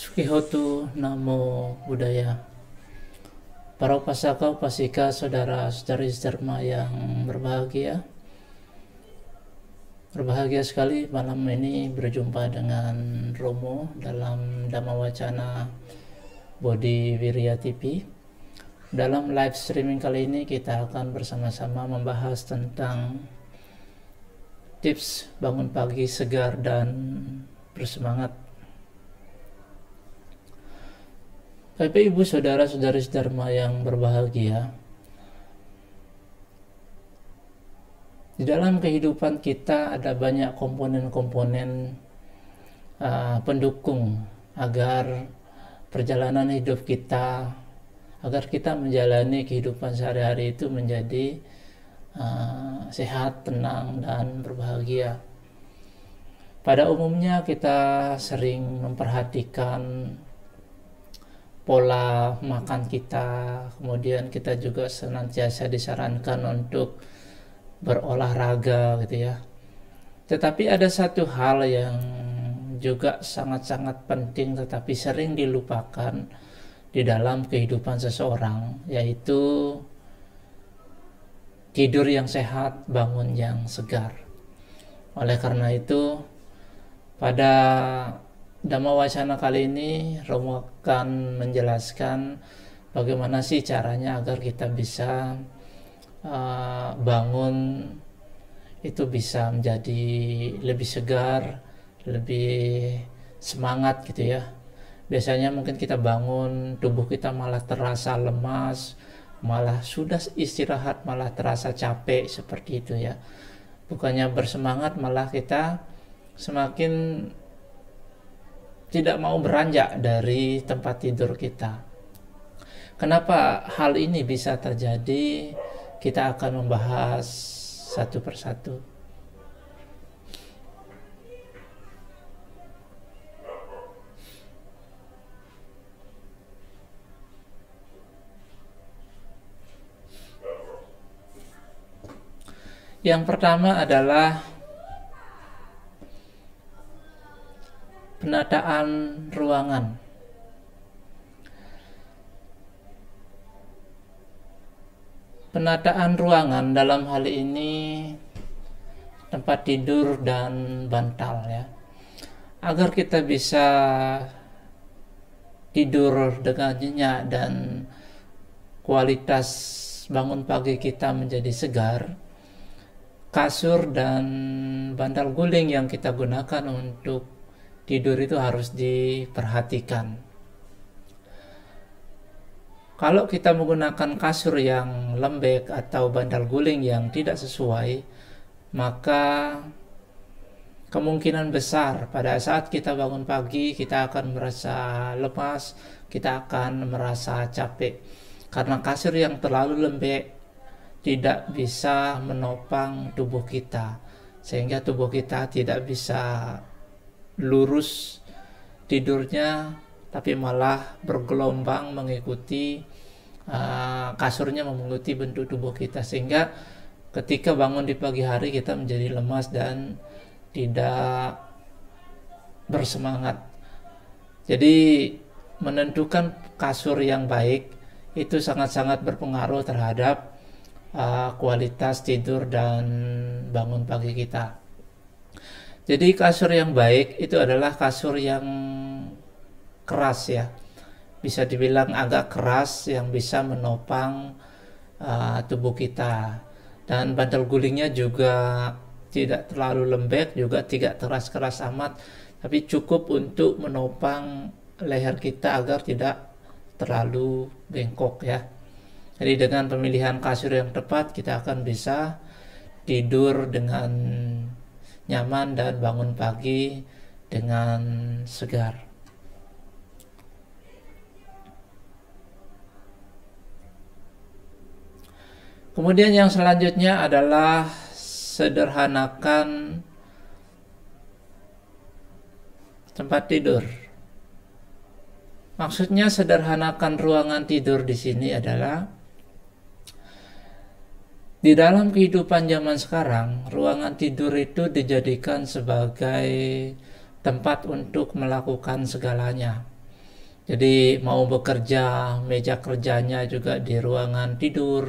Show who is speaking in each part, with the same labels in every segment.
Speaker 1: Sukihotu Namo Buddhaya. Para upasaka upasika, saudara-saudari Dharma yang berbahagia. Berbahagia sekali malam ini berjumpa dengan Romo dalam Dhamma Wacana Bodhi Wirya TV. Dalam live streaming kali ini kita akan bersama-sama membahas tentang tips bangun pagi segar dan bersemangat. Bapak Ibu saudara-saudari Dharma yang berbahagia, di dalam kehidupan kita ada banyak komponen-komponen pendukung agar perjalanan hidup kita, agar kita menjalani kehidupan sehari-hari itu menjadi sehat, tenang, dan berbahagia. Pada umumnya kita sering memperhatikan pola makan kita, kemudian kita juga senantiasa disarankan untuk berolahraga gitu ya. Tetapi ada satu hal yang juga sangat-sangat penting tetapi sering dilupakan di dalam kehidupan seseorang, yaitu tidur yang sehat, bangun yang segar. Oleh karena itu, pada Dhamma Wacana kali ini Romo akan menjelaskan bagaimana sih caranya agar kita bisa bangun itu bisa menjadi lebih segar, lebih semangat gitu ya. Biasanya mungkin kita bangun, tubuh kita malah terasa lemas, malah sudah istirahat malah terasa capek seperti itu ya. Bukannya bersemangat, malah kita semakin tidak mau beranjak dari tempat tidur kita. Kenapa hal ini bisa terjadi? Kita akan membahas satu persatu. Yang pertama adalah penataan ruangan. Penataan ruangan dalam hal ini tempat tidur dan bantal ya. Agar kita bisa tidur dengan nyenyak dan kualitas bangun pagi kita menjadi segar, kasur dan bantal guling yang kita gunakan untuk tidur itu harus diperhatikan. Kalau kita menggunakan kasur yang lembek atau bantal guling yang tidak sesuai, maka kemungkinan besar pada saat kita bangun pagi kita akan merasa lemas, kita akan merasa capek. Karena kasur yang terlalu lembek tidak bisa menopang tubuh kita, sehingga tubuh kita tidak bisa lurus tidurnya, tapi malah bergelombang mengikuti kasurnya, mengikuti bentuk tubuh kita, sehingga ketika bangun di pagi hari kita menjadi lemas dan tidak bersemangat. Jadi menentukan kasur yang baik itu sangat-sangat berpengaruh terhadap kualitas tidur dan bangun pagi kita. Jadi kasur yang baik itu adalah kasur yang keras ya, bisa dibilang agak keras yang bisa menopang tubuh kita, dan bantal gulingnya juga tidak terlalu lembek, juga tidak keras-keras amat, tapi cukup untuk menopang leher kita agar tidak terlalu bengkok ya. Jadi dengan pemilihan kasur yang tepat kita akan bisa tidur dengan nyaman dan bangun pagi dengan segar. Kemudian yang selanjutnya adalah sederhanakan tempat tidur. Maksudnya sederhanakan ruangan tidur di sini adalah Di dalam kehidupan zaman sekarang, ruangan tidur itu dijadikan sebagai tempat untuk melakukan segalanya. Jadi mau bekerja, meja kerjanya juga di ruangan tidur,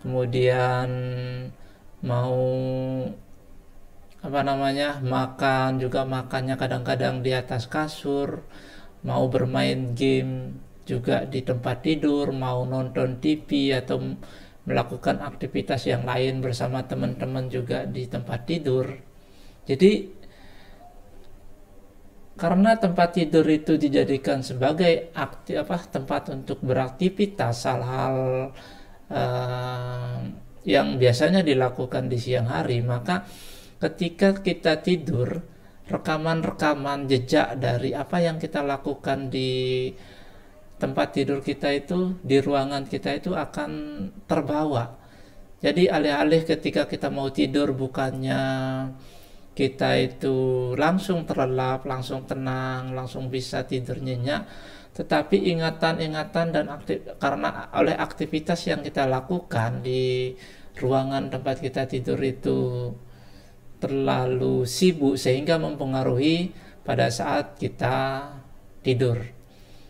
Speaker 1: kemudian mau makan juga makannya kadang-kadang di atas kasur, mau bermain game juga di tempat tidur, mau nonton TV atau melakukan aktivitas yang lain bersama teman-teman juga di tempat tidur. Jadi karena tempat tidur itu dijadikan sebagai tempat untuk beraktivitas, hal-hal yang biasanya dilakukan di siang hari, maka ketika kita tidur, rekaman-rekaman jejak dari apa yang kita lakukan di tempat tidur kita itu, di ruangan kita itu akan terbawa. Jadi alih-alih ketika kita mau tidur bukannya kita itu langsung terlelap, langsung tenang, langsung bisa tidur nyenyak, tetapi ingatan-ingatan dan karena oleh aktivitas yang kita lakukan di ruangan tempat kita tidur itu terlalu sibuk sehingga mempengaruhi pada saat kita tidur.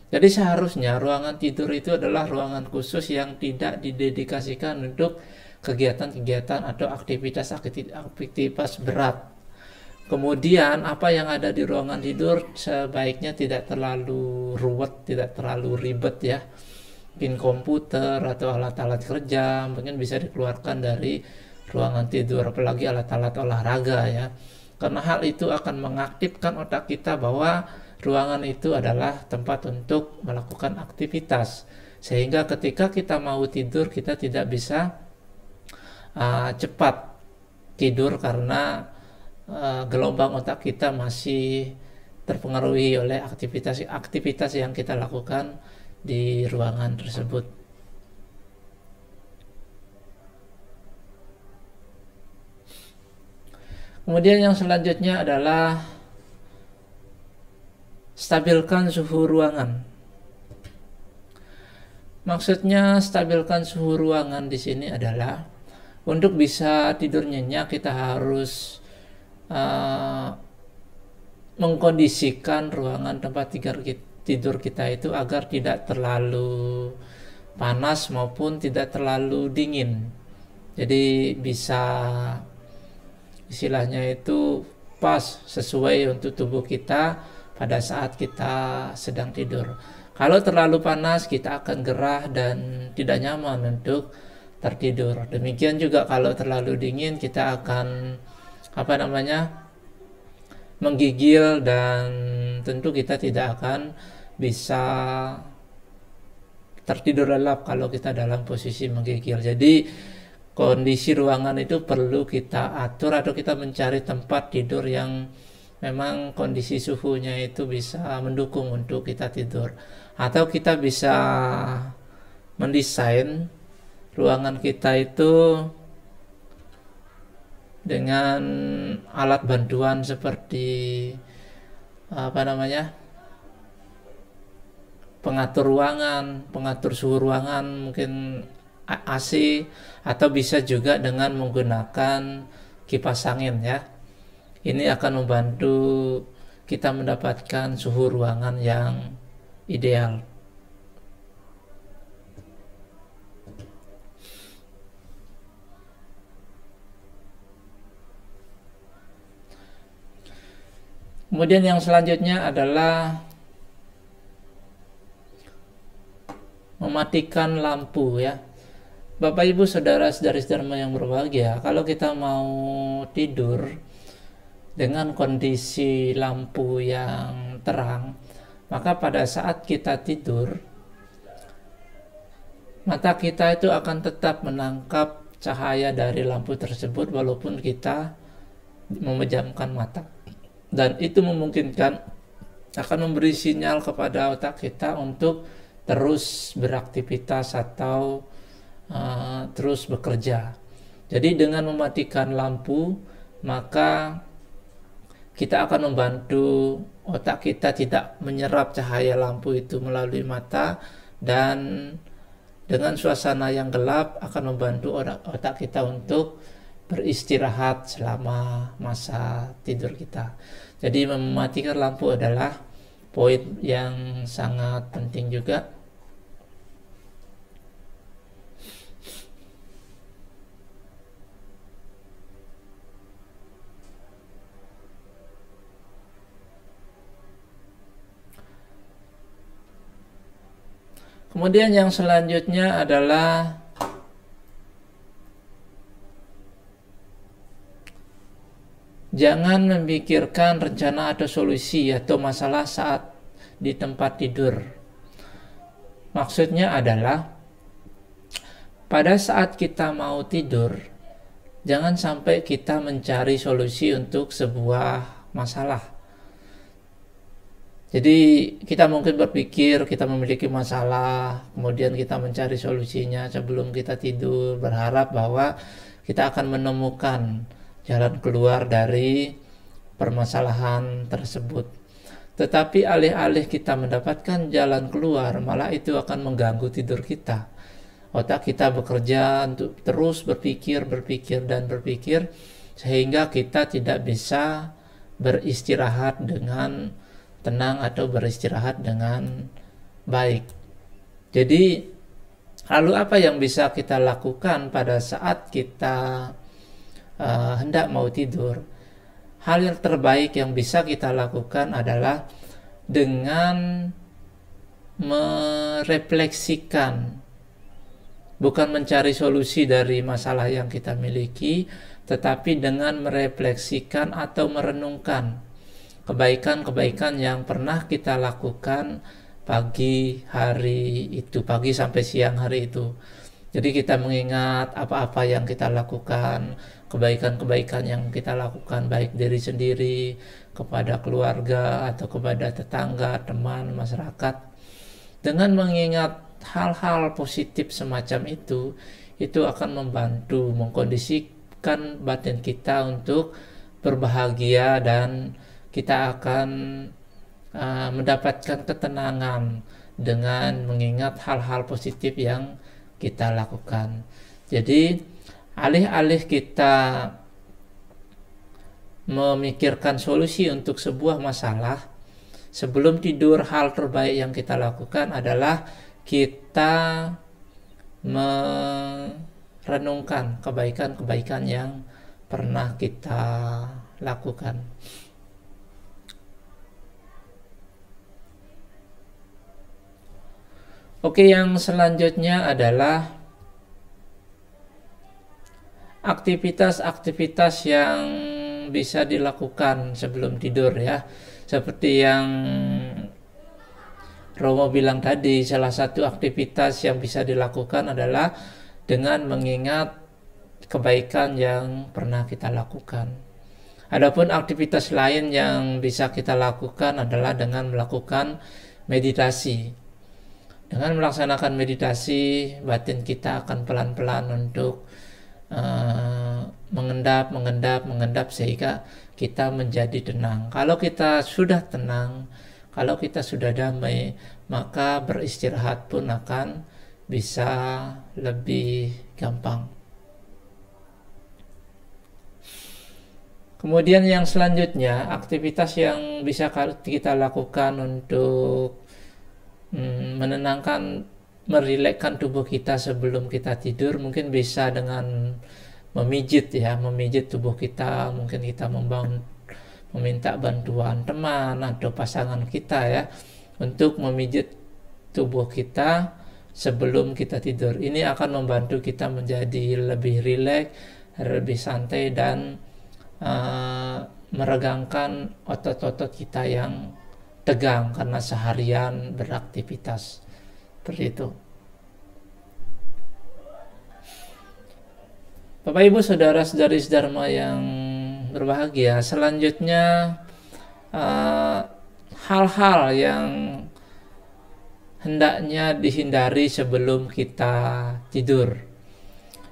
Speaker 1: Jadi seharusnya ruangan tidur itu adalah ruangan khusus yang tidak didedikasikan untuk kegiatan-kegiatan atau aktivitas berat. Kemudian apa yang ada di ruangan tidur sebaiknya tidak terlalu ruwet, tidak terlalu ribet ya. Mungkin komputer atau alat-alat kerja mungkin bisa dikeluarkan dari ruangan tidur, apalagi alat-alat olahraga ya. Karena hal itu akan mengaktifkan otak kita bahwa ruangan itu adalah tempat untuk melakukan aktivitas. Sehingga ketika kita mau tidur kita tidak bisa cepat tidur karena gelombang otak kita masih terpengaruhi oleh aktivitas yang kita lakukan di ruangan tersebut. Kemudian yang selanjutnya adalah stabilkan suhu ruangan. Maksudnya stabilkan suhu ruangan di sini adalah untuk bisa tidur nyenyak kita harus mengkondisikan ruangan tempat tidur kita itu agar tidak terlalu panas maupun tidak terlalu dingin. Jadi bisa istilahnya itu pas sesuai untuk tubuh kita pada saat kita sedang tidur. Kalau terlalu panas kita akan gerah dan tidak nyaman untuk tertidur. Demikian juga kalau terlalu dingin kita akan menggigil dan tentu kita tidak akan bisa tertidur lelap kalau kita dalam posisi menggigil. Jadi kondisi ruangan itu perlu kita atur atau kita mencari tempat tidur yang memang kondisi suhunya itu bisa mendukung untuk kita tidur. Atau kita bisa mendesain ruangan kita itu dengan alat bantuan seperti pengatur ruangan, pengatur suhu ruangan, mungkin AC, atau bisa juga dengan menggunakan kipas angin ya. Ini akan membantu kita mendapatkan suhu ruangan yang ideal. Kemudian yang selanjutnya adalah mematikan lampu ya. Bapak Ibu saudara-saudari Dharma yang berbahagia, kalau kita mau tidur dengan kondisi lampu yang terang, maka pada saat kita tidur mata kita itu akan tetap menangkap cahaya dari lampu tersebut walaupun kita memejamkan mata. Dan itu memungkinkan akan memberi sinyal kepada otak kita untuk terus beraktivitas atau terus bekerja. Jadi dengan mematikan lampu maka kita akan membantu otak kita tidak menyerap cahaya lampu itu melalui mata, dan dengan suasana yang gelap akan membantu otak kita untuk beristirahat selama masa tidur kita. Jadi mematikan lampu adalah poin yang sangat penting juga. Kemudian yang selanjutnya adalah jangan memikirkan rencana atau solusi atau masalah saat di tempat tidur. Maksudnya adalah pada saat kita mau tidur, jangan sampai kita mencari solusi untuk sebuah masalah. Jadi kita mungkin berpikir kita memiliki masalah, kemudian kita mencari solusinya sebelum kita tidur, berharap bahwa kita akan menemukan jalan keluar dari permasalahan tersebut. Tetapi alih-alih kita mendapatkan jalan keluar, malah itu akan mengganggu tidur kita. Otak kita bekerja untuk terus berpikir, sehingga kita tidak bisa beristirahat dengan tenang atau beristirahat dengan baik. Jadi, lalu apa yang bisa kita lakukan pada saat kita hendak mau tidur? Hal yang terbaik yang bisa kita lakukan adalah dengan merefleksikan, bukan mencari solusi dari masalah yang kita miliki, tetapi dengan merefleksikan atau merenungkan kebaikan-kebaikan yang pernah kita lakukan pagi hari itu, pagi sampai siang hari itu. Jadi kita mengingat apa-apa yang kita lakukan, kebaikan-kebaikan yang kita lakukan, baik diri sendiri, kepada keluarga, atau kepada tetangga, teman, masyarakat. Dengan mengingat hal-hal positif semacam itu akan membantu mengkondisikan batin kita untuk berbahagia, dan kita akan mendapatkan ketenangan dengan mengingat hal-hal positif yang kita lakukan. Jadi alih-alih kita memikirkan solusi untuk sebuah masalah, sebelum tidur hal terbaik yang kita lakukan adalah kita merenungkan kebaikan-kebaikan yang pernah kita lakukan. Oke, yang selanjutnya adalah aktivitas-aktivitas yang bisa dilakukan sebelum tidur ya. Seperti yang Romo bilang tadi, salah satu aktivitas yang bisa dilakukan adalah dengan mengingat kebaikan yang pernah kita lakukan. Adapun aktivitas lain yang bisa kita lakukan adalah dengan melakukan meditasi. Dengan melaksanakan meditasi, batin kita akan pelan-pelan untuk mengendap sehingga kita menjadi tenang. Kalau kita sudah tenang, kalau kita sudah damai, maka beristirahat pun akan bisa lebih gampang. Kemudian yang selanjutnya, aktivitas yang bisa kita lakukan untuk menenangkan, merilekkan tubuh kita sebelum kita tidur, mungkin bisa dengan memijit tubuh kita. Mungkin kita meminta bantuan teman atau pasangan kita ya untuk memijit tubuh kita sebelum kita tidur. Ini akan membantu kita menjadi lebih rileks, lebih santai, dan meregangkan otot-otot kita yang tegang karena seharian beraktivitas seperti itu. Bapak Ibu saudara-saudari Dharma yang berbahagia, selanjutnya hal-hal yang hendaknya dihindari sebelum kita tidur.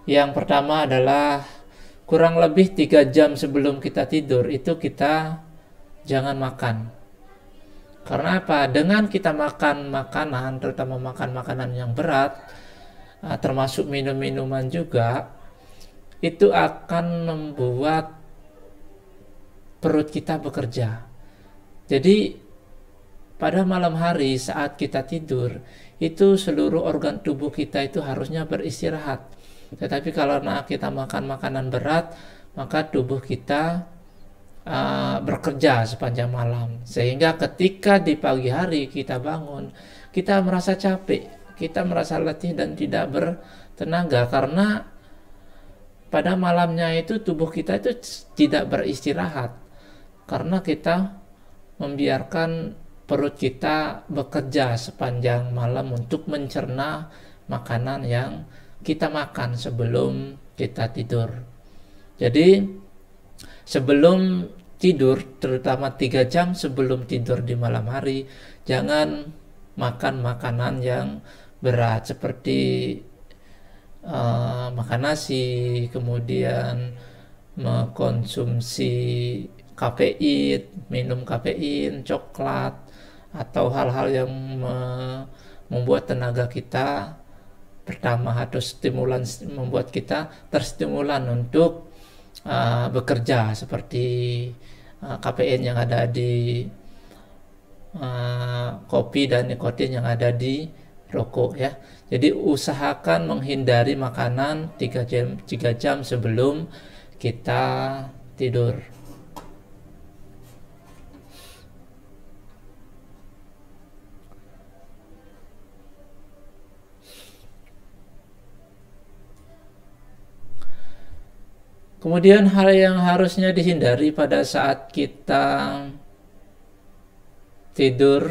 Speaker 1: Yang pertama adalah kurang lebih 3 jam sebelum kita tidur itu kita jangan makan. Karena apa? Dengan kita makan makanan, terutama makan makanan yang berat, termasuk minum-minuman juga, itu akan membuat perut kita bekerja. Jadi pada malam hari saat kita tidur, itu seluruh organ tubuh kita itu harusnya beristirahat. Tetapi kalau kita makan makanan berat, maka tubuh kita bekerja sepanjang malam. Sehingga ketika di pagi hari kita bangun, kita merasa capek, kita merasa letih dan tidak bertenaga, karena pada malamnya itu tubuh kita itu tidak beristirahat, karena kita membiarkan perut kita bekerja sepanjang malam untuk mencerna makanan yang kita makan sebelum kita tidur. Jadi sebelum tidur, terutama 3 jam sebelum tidur di malam hari, jangan makan makanan yang berat seperti makan nasi, kemudian mengkonsumsi kafein, minum kafein, coklat, atau hal-hal yang membuat tenaga kita pertama atau stimulan, membuat kita terstimulan untuk bekerja, seperti kafein yang ada di kopi dan nikotin yang ada di rokok ya. Jadi usahakan menghindari makanan 3 jam sebelum kita tidur. Kemudian hal yang harusnya dihindari pada saat kita tidur,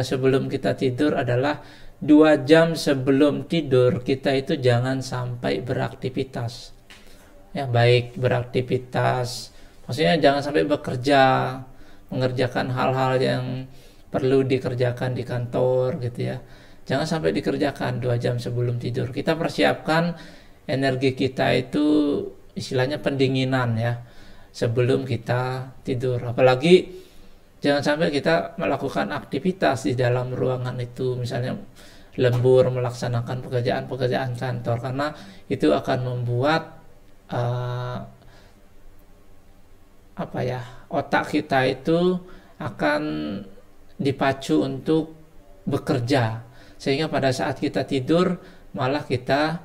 Speaker 1: sebelum kita tidur adalah 2 jam sebelum tidur kita itu jangan sampai beraktivitas. Ya, baik beraktivitas, maksudnya jangan sampai bekerja, mengerjakan hal-hal yang perlu dikerjakan di kantor gitu ya. Jangan sampai dikerjakan 2 jam sebelum tidur. Kita persiapkan energi kita itu, istilahnya pendinginan ya, sebelum kita tidur. Apalagi jangan sampai kita melakukan aktivitas di dalam ruangan itu, misalnya lembur melaksanakan pekerjaan-pekerjaan kantor, karena itu akan membuat otak kita itu akan dipacu untuk bekerja, sehingga pada saat kita tidur malah kita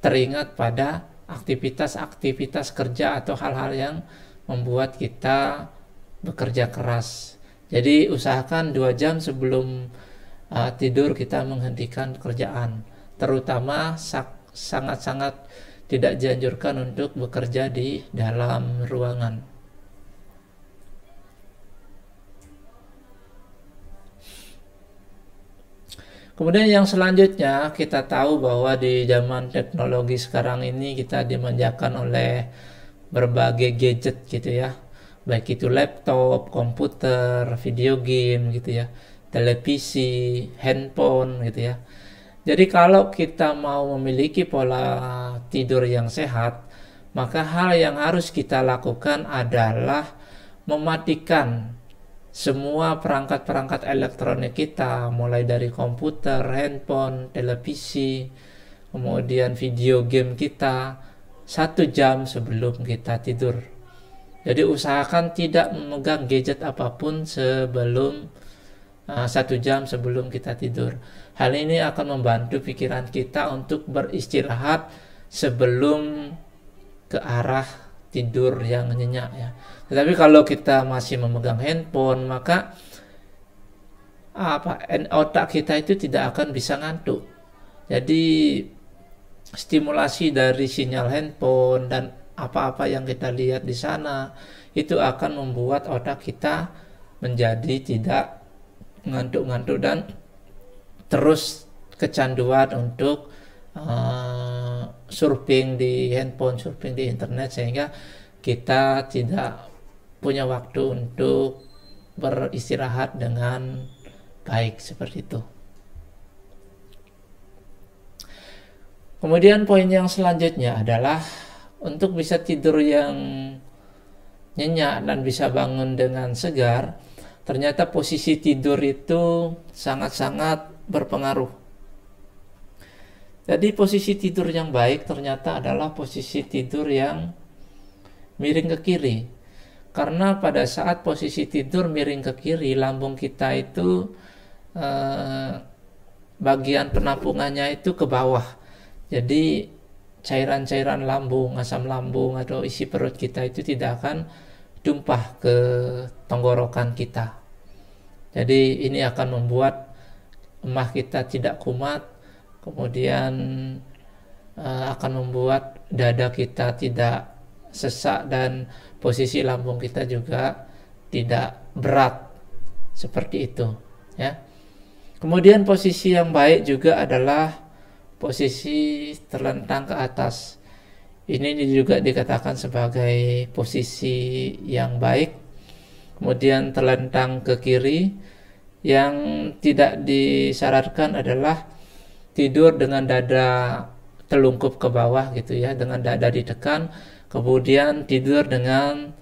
Speaker 1: teringat pada aktivitas-aktivitas kerja atau hal-hal yang membuat kita bekerja keras. Jadi usahakan 2 jam sebelum tidur kita menghentikan pekerjaan, terutama sangat-sangat tidak dianjurkan untuk bekerja di dalam ruangan. Kemudian yang selanjutnya, kita tahu bahwa di zaman teknologi sekarang ini kita dimanjakan oleh berbagai gadget gitu ya, baik itu laptop, komputer, video game gitu ya, televisi, handphone gitu ya. Jadi kalau kita mau memiliki pola tidur yang sehat, maka hal yang harus kita lakukan adalah mematikan semua perangkat-perangkat elektronik kita, mulai dari komputer, handphone, televisi, kemudian video game kita 1 jam sebelum kita tidur. Jadi usahakan tidak memegang gadget apapun sebelum 1 jam sebelum kita tidur. Hal ini akan membantu pikiran kita untuk beristirahat sebelum ke arah tidur yang nyenyak ya. Tetapi kalau kita masih memegang handphone, maka otak kita itu tidak akan bisa ngantuk. Jadi stimulasi dari sinyal handphone dan apa-apa yang kita lihat di sana itu akan membuat otak kita menjadi tidak ngantuk-ngantuk dan terus kecanduan untuk surfing di handphone, surfing di internet, sehingga kita tidak punya waktu untuk beristirahat dengan baik seperti itu. Kemudian poin yang selanjutnya adalah untuk bisa tidur yang nyenyak dan bisa bangun dengan segar, ternyata posisi tidur itu sangat-sangat berpengaruh. Jadi posisi tidur yang baik ternyata adalah posisi tidur yang miring ke kiri. Karena pada saat posisi tidur miring ke kiri, lambung kita itu bagian penampungannya itu ke bawah. Jadi cairan-cairan lambung, asam lambung atau isi perut kita itu tidak akan tumpah ke tenggorokan kita. Jadi ini akan membuat emah kita tidak kumat, kemudian akan membuat dada kita tidak sesak dan posisi lambung kita juga tidak berat seperti itu, ya. Kemudian posisi yang baik juga adalah posisi terlentang ke atas. Ini juga dikatakan sebagai posisi yang baik. Kemudian terlentang ke kiri. Yang tidak disyaratkan adalah tidur dengan dada telungkup ke bawah gitu ya, dengan dada ditekan, kemudian tidur dengan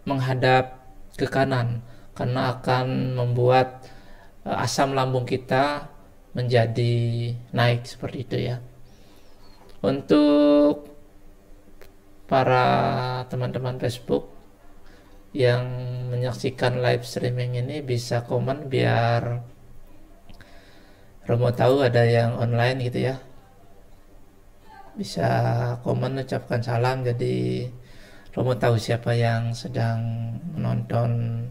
Speaker 1: menghadap ke kanan, karena akan membuat asam lambung kita menjadi naik seperti itu ya. Untuk para teman-teman Facebook yang menyaksikan live streaming ini bisa komen biar Romo tahu ada yang online gitu ya. Bisa komen ucapkan salam, jadi Romo tahu siapa yang sedang menonton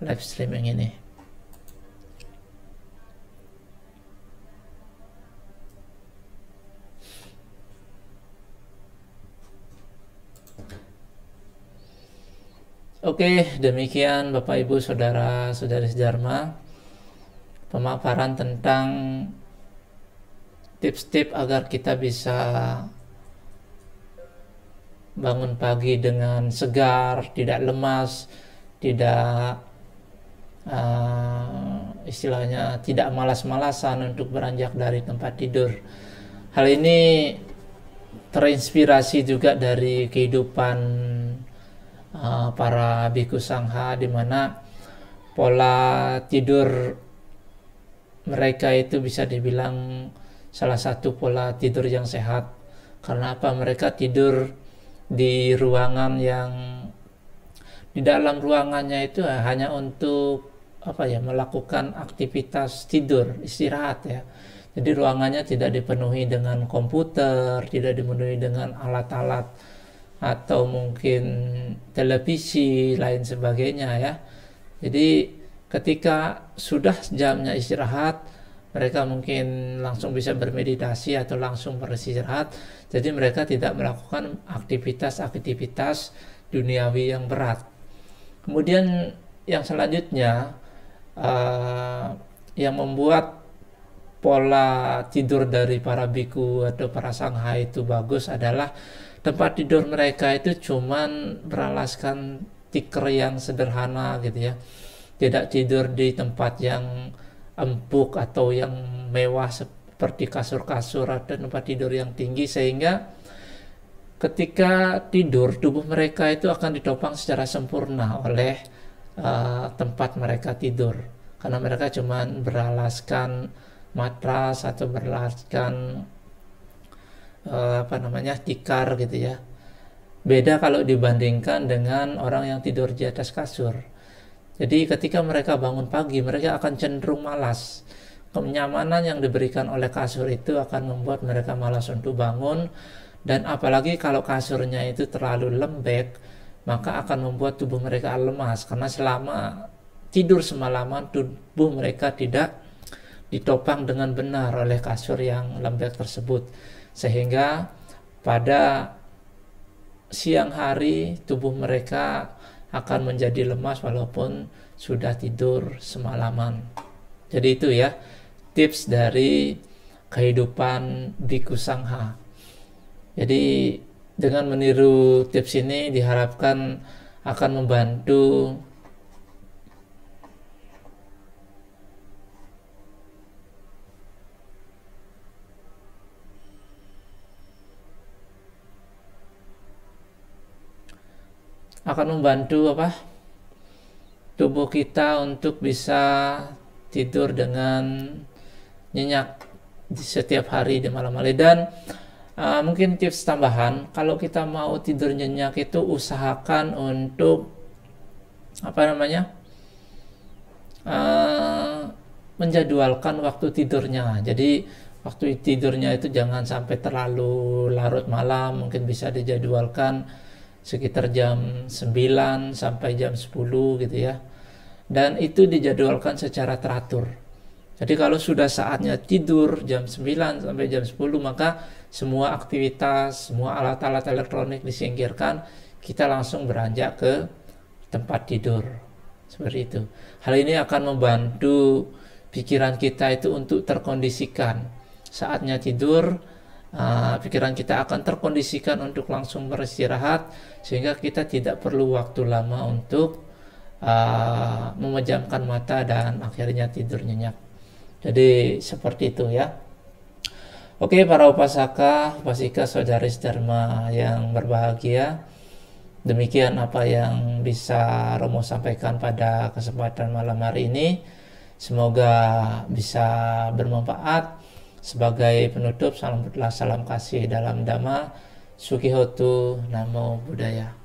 Speaker 1: live streaming ini. Oke, demikian Bapak Ibu Saudara-saudari Dharma, pemaparan tentang tips-tips agar kita bisa bangun pagi dengan segar, tidak lemas, tidak istilahnya tidak malas-malasan untuk beranjak dari tempat tidur. Hal ini terinspirasi juga dari kehidupan para biku sangha, di mana pola tidur mereka itu bisa dibilang salah satu pola tidur yang sehat. Karena apa? Mereka tidur di ruangan yang di dalam ruangannya itu hanya untuk melakukan aktivitas tidur, istirahat ya. Jadi ruangannya tidak dipenuhi dengan komputer, tidak dipenuhi dengan alat-alat atau mungkin televisi lain sebagainya ya. Jadi ketika sudah jamnya istirahat, mereka mungkin langsung bisa bermeditasi atau langsung beristirahat. Jadi mereka tidak melakukan aktivitas-aktivitas duniawi yang berat. Kemudian yang selanjutnya yang membuat pola tidur dari para biku atau para sangha itu bagus adalah tempat tidur mereka itu cuman beralaskan tikar yang sederhana gitu ya. Tidak tidur di tempat yang empuk atau yang mewah seperti kasur-kasur atau tempat tidur yang tinggi, sehingga ketika tidur tubuh mereka itu akan ditopang secara sempurna oleh tempat mereka tidur. Karena mereka cuman beralaskan matras atau beralaskan tikar gitu ya. Beda kalau dibandingkan dengan orang yang tidur di atas kasur. Jadi ketika mereka bangun pagi, mereka akan cenderung malas. Kenyamanan yang diberikan oleh kasur itu akan membuat mereka malas untuk bangun. Dan apalagi kalau kasurnya itu terlalu lembek, maka akan membuat tubuh mereka lemas. Karena selama tidur semalaman, tubuh mereka tidak ditopang dengan benar oleh kasur yang lembek tersebut. Sehingga pada siang hari tubuh mereka akan menjadi lemas walaupun sudah tidur semalaman. Jadi itu ya tips dari kehidupan biku sangha. Jadi dengan meniru tips ini diharapkan akan membantu tubuh kita untuk bisa tidur dengan nyenyak di setiap hari di malam hari. Dan Mungkin tips tambahan, kalau kita mau tidur nyenyak itu usahakan untuk apa namanya, menjadwalkan waktu tidurnya. Jadi waktu tidurnya itu jangan sampai terlalu larut malam, mungkin bisa dijadwalkan sekitar jam 9 sampai jam 10 gitu ya. Dan itu dijadwalkan secara teratur. Jadi kalau sudah saatnya tidur jam 9 sampai jam 10, maka semua aktivitas, semua alat-alat elektronik disingkirkan, kita langsung beranjak ke tempat tidur. Seperti itu. Hal ini akan membantu pikiran kita itu untuk terkondisikan. Saatnya tidur, pikiran kita akan terkondisikan untuk langsung beristirahat, sehingga kita tidak perlu waktu lama untuk memejamkan mata dan akhirnya tidur nyenyak. Jadi seperti itu ya. Oke, para upasaka, upasika, saudari dharma yang berbahagia, demikian apa yang bisa Romo sampaikan pada kesempatan malam hari ini. Semoga bisa bermanfaat. Sebagai penutup, salam kasih dalam Dhamma. Sukihotu, Namo Buddhaya.